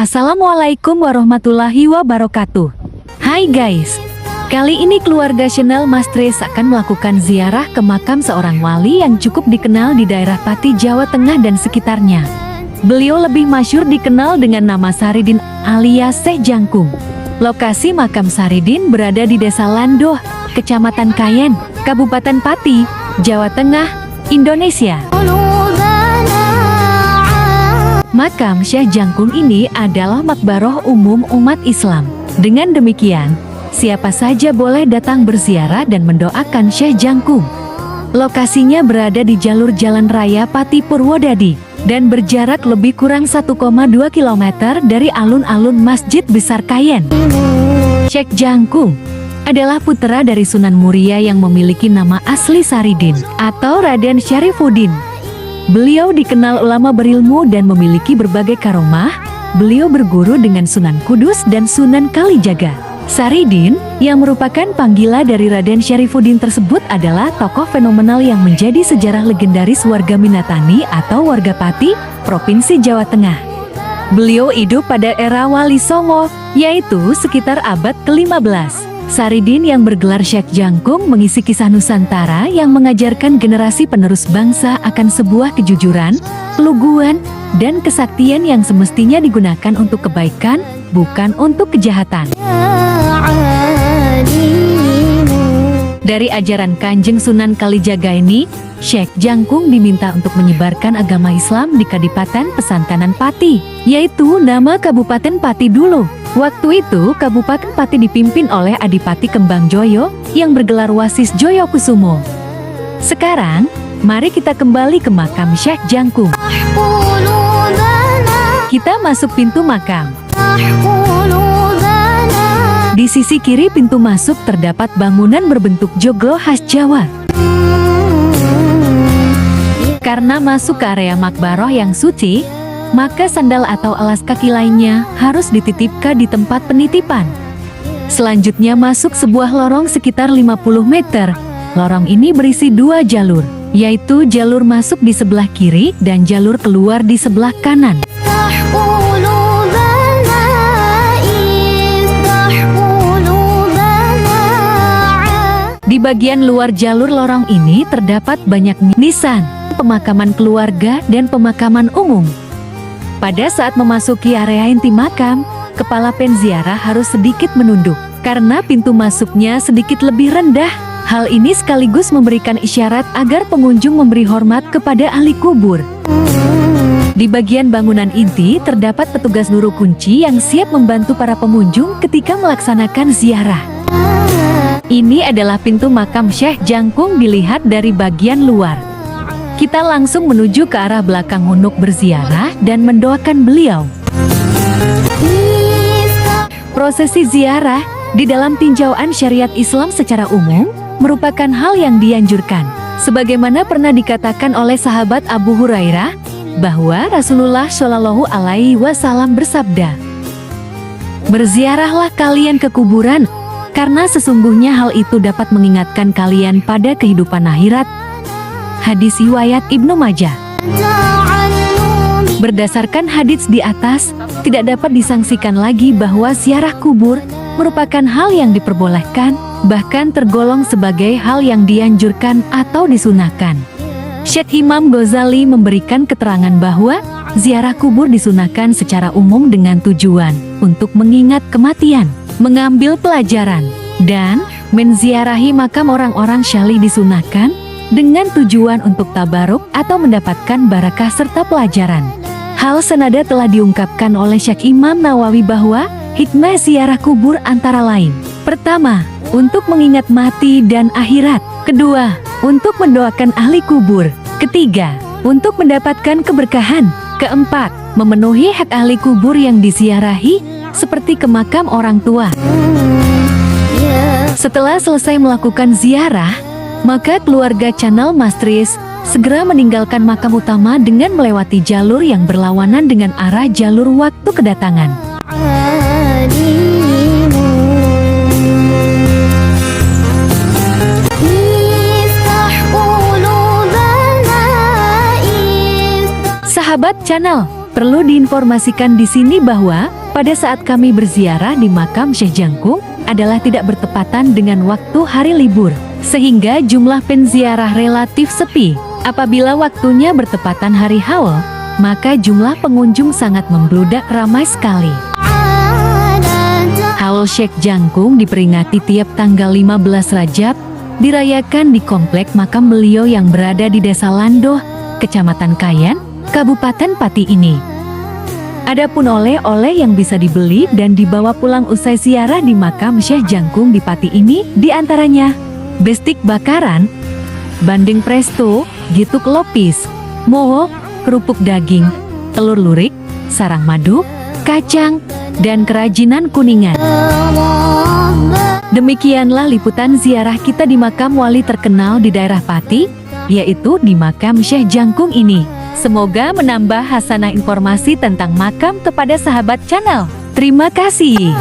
Assalamualaikum warahmatullahi wabarakatuh. Hai guys, kali ini keluarga channel Mas Tris akan melakukan ziarah ke makam seorang wali yang cukup dikenal di daerah Pati, Jawa Tengah dan sekitarnya. Beliau lebih masyhur dikenal dengan nama Saridin alias Syekh Jangkung. Lokasi makam Saridin berada di Desa Landoh, Kecamatan Kayen, Kabupaten Pati, Jawa Tengah, Indonesia. Makam Syekh Jangkung ini adalah makbaroh umum umat Islam. Dengan demikian, siapa saja boleh datang berziarah dan mendoakan Syekh Jangkung. Lokasinya berada di jalur Jalan Raya Pati Purwodadi dan berjarak lebih kurang 1,2 km dari alun-alun Masjid Besar Kayen. Syekh Jangkung adalah putra dari Sunan Muria yang memiliki nama asli Saridin atau Raden Syarifuddin. Beliau dikenal ulama berilmu dan memiliki berbagai karomah. Beliau berguru dengan Sunan Kudus dan Sunan Kalijaga. Saridin, yang merupakan panggila dari Raden Syarifuddin tersebut, adalah tokoh fenomenal yang menjadi sejarah legendaris warga Minatani atau warga Pati, Provinsi Jawa Tengah. Beliau hidup pada era Wali Songo, yaitu sekitar abad ke-15. Saridin yang bergelar Syekh Jangkung mengisi kisah Nusantara yang mengajarkan generasi penerus bangsa akan sebuah kejujuran, keluguan, dan kesaktian yang semestinya digunakan untuk kebaikan, bukan untuk kejahatan. Dari ajaran Kanjeng Sunan Kalijaga ini, Syekh Jangkung diminta untuk menyebarkan agama Islam di Kadipaten Pesantanan Pati, yaitu nama Kabupaten Pati dulu. Waktu itu, Kabupaten Pati dipimpin oleh Adipati Kembang Joyo yang bergelar Wasis Joyo Kusumo. Sekarang, mari kita kembali ke makam Syekh Jangkung. Kita masuk pintu makam. Di sisi kiri pintu masuk terdapat bangunan berbentuk joglo khas Jawa. Karena masuk ke area makbaroh yang suci, maka sandal atau alas kaki lainnya harus dititipkan di tempat penitipan. Selanjutnya masuk sebuah lorong sekitar 50 meter. Lorong ini berisi dua jalur, yaitu jalur masuk di sebelah kiri dan jalur keluar di sebelah kanan. Di bagian luar jalur lorong ini terdapat banyak nisan, pemakaman keluarga dan pemakaman umum. Pada saat memasuki area inti makam, kepala penziarah harus sedikit menunduk karena pintu masuknya sedikit lebih rendah. Hal ini sekaligus memberikan isyarat agar pengunjung memberi hormat kepada ahli kubur. Di bagian bangunan inti terdapat petugas nuru kunci yang siap membantu para pengunjung ketika melaksanakan ziarah. Ini adalah pintu makam Syekh Jangkung dilihat dari bagian luar. Kita langsung menuju ke arah belakang untuk berziarah dan mendoakan beliau. Prosesi ziarah di dalam tinjauan syariat Islam secara umum merupakan hal yang dianjurkan. Sebagaimana pernah dikatakan oleh sahabat Abu Hurairah bahwa Rasulullah Shallallahu Alaihi Wasallam bersabda, "Berziarahlah kalian ke kuburan, karena sesungguhnya hal itu dapat mengingatkan kalian pada kehidupan akhirat." Hadis riwayat Ibnu Majah. Berdasarkan hadits di atas, tidak dapat disangsikan lagi bahwa ziarah kubur merupakan hal yang diperbolehkan, bahkan tergolong sebagai hal yang dianjurkan atau disunahkan. Syekh Imam Ghazali memberikan keterangan bahwa ziarah kubur disunahkan secara umum dengan tujuan untuk mengingat kematian, mengambil pelajaran, dan menziarahi makam orang-orang syalih disunahkan dengan tujuan untuk tabaruk atau mendapatkan barakah serta pelajaran. Hal senada telah diungkapkan oleh Syekh Imam Nawawi bahwa hikmah ziarah kubur antara lain: pertama, untuk mengingat mati dan akhirat; kedua, untuk mendoakan ahli kubur; ketiga, untuk mendapatkan keberkahan; keempat, memenuhi hak ahli kubur yang diziarahi, seperti ke makam orang tua. Setelah selesai melakukan ziarah, maka keluarga channel Mas Tris segera meninggalkan makam utama dengan melewati jalur yang berlawanan dengan arah jalur waktu kedatangan. Sahabat channel, Perlu diinformasikan di sini bahwa pada saat kami berziarah di makam Syekh Jangkung adalah tidak bertepatan dengan waktu hari libur, sehingga jumlah penziarah relatif sepi. Apabila waktunya bertepatan hari haul, maka jumlah pengunjung sangat membludak ramai sekali. Haul Syekh Jangkung diperingati tiap tanggal 15 Rajab, dirayakan di komplek makam beliau yang berada di Desa Landoh, Kecamatan Kayan, Kabupaten Pati ini. Adapun oleh-oleh yang bisa dibeli dan dibawa pulang usai ziarah di makam Syekh Jangkung di Pati ini diantaranya bestik bakaran, bandeng presto, gituk lopis, mowo, kerupuk daging, telur lurik, sarang madu, kacang, dan kerajinan kuningan. Demikianlah liputan ziarah kita di makam wali terkenal di daerah Pati, yaitu di makam Syekh Jangkung ini. Semoga menambah hasanah informasi tentang makam kepada sahabat channel. Terima kasih.